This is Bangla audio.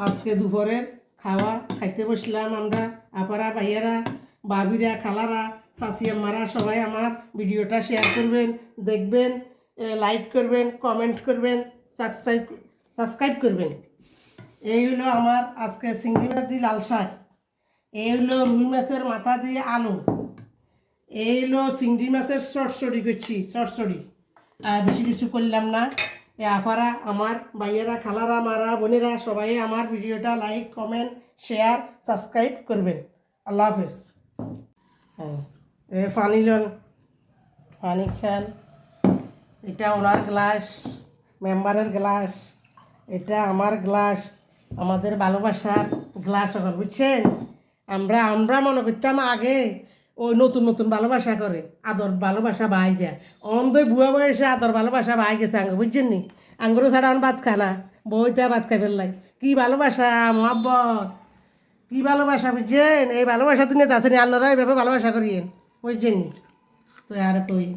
আজকে দুপুরের খাওয়া খাইতে বসলাম আমরা। আপারা ভাইয়ারা, বাবিরা, খালারা, চাচি আম্মারা সবাই আমার ভিডিওটা শেয়ার করবেন, দেখবেন, লাইক করবেন, কমেন্ট করবেন, সাবস্ক্রাইব করবেন। এই হলো আমার আজকে চিংড়ি মাছ দিয়ে লাল শাক, এই হলো রুই মাছের মাথা দিয়ে আলু, এই হলো চিংড়ি মাছের চটচড়ি করছি, চটচড়ি। আর বেশি কিছু করলাম না। এ আপারা, আমার ভাইয়েরা, খালারা, মারা, বোনেরা সবাই আমার ভিডিওটা লাইক, কমেন্ট, শেয়ার, সাবস্ক্রাইব করবেন। আল্লাহ হাফেজ। হ্যাঁ, এ পানি লন, পানি খান। এটা ওনার গ্লাস, মেম্বারের গ্লাস, এটা আমার গ্লাস, আমাদের ভালোবাসার গ্লাস সকল, বুঝছেন? আমরা আমরা মনে করতাম আগে ওই নতুন নতুন ভালোবাসা করে, আদর ভালোবাসা বাই যায়। অন্ধই বুয়া বয়সে আদর ভালোবাসা বাই গেছে আঙ্গ, বুঝছেন নি? আঙ্গুরও ছাড়া আমার ভাত খানা, বইতে ভাত খাই ফেললাই। কি ভালোবাসা, মহাব্বত, কি ভালোবাসা, বুঝছেন? এই ভালোবাসা দুনিয়াতে আছে নি, আপনারা এইভাবে ভালোবাসা করিয়েন, বুঝছেন নি? তো আর কই